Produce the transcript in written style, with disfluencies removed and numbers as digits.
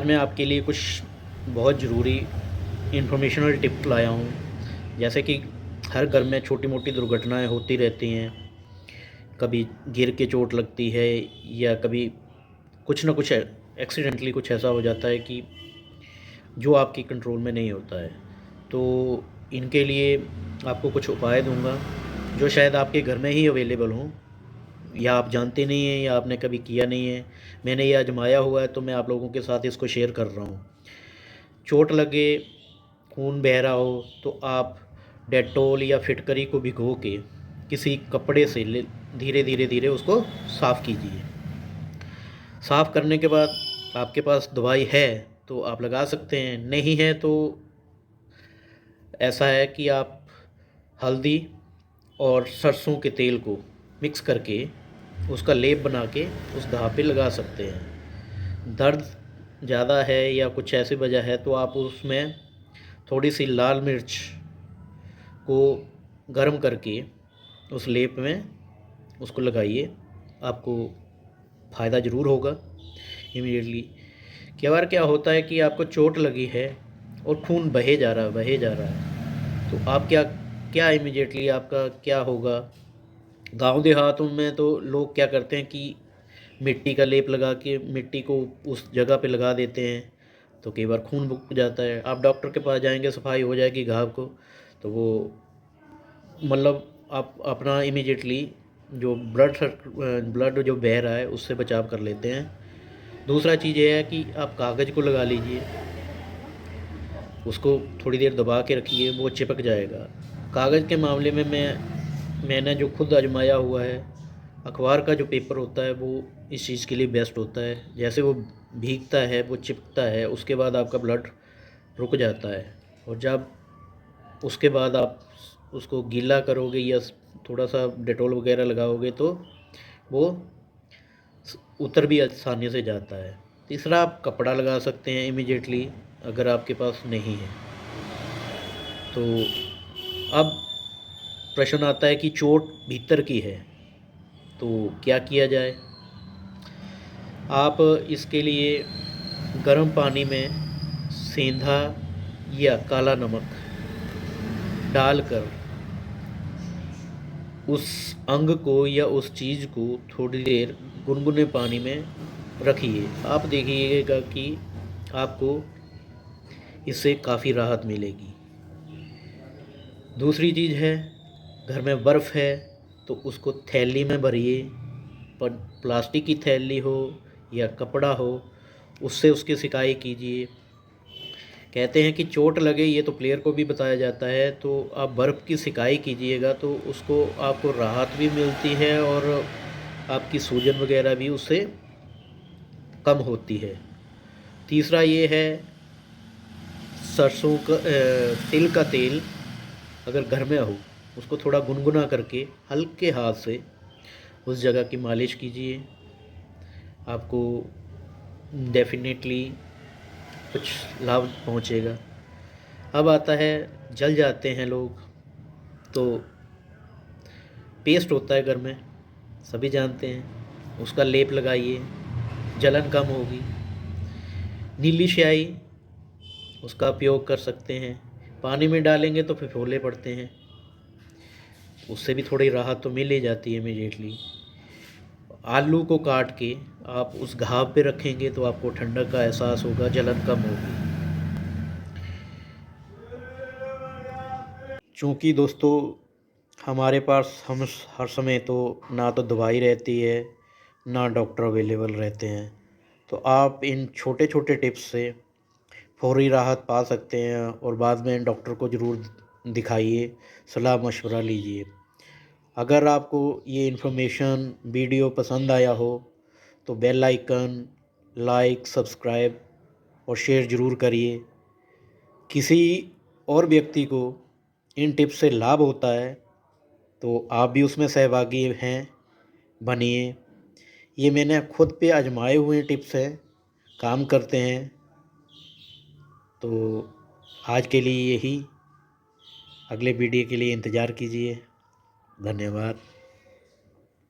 आज मैं आपके लिए कुछ बहुत ज़रूरी इन्फॉर्मेशनल टिप लाया हूँ। जैसे कि हर घर में छोटी मोटी दुर्घटनाएं होती रहती हैं। कभी गिर के चोट लगती है या कभी कुछ ना कुछ एक्सीडेंटली कुछ ऐसा हो जाता है कि जो आपके कंट्रोल में नहीं होता है। तो इनके लिए आपको कुछ उपाय दूंगा जो शायद आपके घर में ही अवेलेबल हों, या आप जानते नहीं हैं या आपने कभी किया नहीं है। मैंने ये आजमाया हुआ है तो मैं आप लोगों के साथ इसको शेयर कर रहा हूँ। चोट लगे, खून बह रहा हो तो आप डेटॉल या फिटकरी को भिगो के किसी कपड़े से धीरे धीरे धीरे उसको साफ़ कीजिए। साफ़ करने के बाद आपके पास दवाई है तो आप लगा सकते हैं, नहीं है तो ऐसा है कि आप हल्दी और सरसों के तेल को मिक्स करके उसका लेप बना के उस घाव पे लगा सकते हैं। दर्द ज़्यादा है या कुछ ऐसी वजह है तो आप उसमें थोड़ी सी लाल मिर्च को गर्म करके उस लेप में उसको लगाइए। आपको फ़ायदा ज़रूर होगा इमीडिएटली। कई बार क्या होता है कि आपको चोट लगी है और खून बहे जा रहा है तो आप क्या क्या इमीडिएटली आपका क्या होगा। गांव देहातों में तो लोग क्या करते हैं कि मिट्टी का लेप लगा के मिट्टी को उस जगह पे लगा देते हैं, तो कई बार खून रुक जाता है। आप डॉक्टर के पास जाएंगे, सफाई हो जाएगी घाव को, तो वो मतलब आप अपना इमीडिएटली जो ब्लड जो बह रहा है उससे बचाव कर लेते हैं। दूसरा चीज़ ये है कि आप कागज़ को लगा लीजिए, उसको थोड़ी देर दबा के रखिए, वो चिपक जाएगा। कागज़ के मामले में मैंने जो खुद आजमाया हुआ है, अखबार का जो पेपर होता है वो इस चीज़ के लिए बेस्ट होता है। जैसे वो भीगता है, वो चिपकता है, उसके बाद आपका ब्लड रुक जाता है। और जब उसके बाद आप उसको गीला करोगे या थोड़ा सा डेटॉल वगैरह लगाओगे तो वो उतर भी आसानी से जाता है। तीसरा, आप कपड़ा लगा सकते हैं इमीडिएटली अगर आपके पास नहीं है तो। अब प्रश्न आता है कि चोट भीतर की है तो क्या किया जाए। आप इसके लिए गर्म पानी में सेंधा या काला नमक डालकर उस अंग को या उस चीज़ को थोड़ी देर गुनगुने पानी में रखिए। आप देखिएगा कि आपको इससे काफ़ी राहत मिलेगी। दूसरी चीज़ है, घर में बर्फ़ है तो उसको थैली में भरिए, पर प्लास्टिक की थैली हो या कपड़ा हो उससे उसकी सिकाई कीजिए। कहते हैं कि चोट लगे, ये तो प्लेयर को भी बताया जाता है, तो आप बर्फ़ की सिकाई कीजिएगा तो उसको आपको राहत भी मिलती है और आपकी सूजन वगैरह भी उससे कम होती है। तीसरा ये है, सरसों का तिल का तेल अगर घर में हो उसको थोड़ा गुनगुना करके हल्के हाथ से उस जगह की मालिश कीजिए। आपको डेफिनेटली कुछ लाभ पहुंचेगा। अब आता है, जल जाते हैं लोग तो पेस्ट होता है घर में, सभी जानते हैं, उसका लेप लगाइए, जलन कम होगी। नीली स्याही, उसका उपयोग कर सकते हैं। पानी में डालेंगे तो फिफोले पड़ते हैं, उससे भी थोड़ी राहत तो मिल ही जाती है इमीडिएटली। आलू को काट के आप उस घाव पे रखेंगे तो आपको ठंडक का एहसास होगा, जलन कम होगी। चूँकि दोस्तों हमारे पास हम हर समय तो ना तो दवाई रहती है ना डॉक्टर अवेलेबल रहते हैं, तो आप इन छोटे छोटे टिप्स से फौरी राहत पा सकते हैं और बाद में डॉक्टर को ज़रूर दिखाइए, सलाह मशवरा लीजिए। अगर आपको ये इन्फॉर्मेशन वीडियो पसंद आया हो तो बेल आइकन, लाइक, सब्सक्राइब और शेयर ज़रूर करिए। किसी और व्यक्ति को इन टिप्स से लाभ होता है तो आप भी उसमें सहभागी हैं, बनिए। ये मैंने खुद पे आजमाए हुए टिप्स हैं, काम करते हैं। तो आज के लिए यही, अगले वीडियो के लिए इंतज़ार कीजिए। धन्यवाद।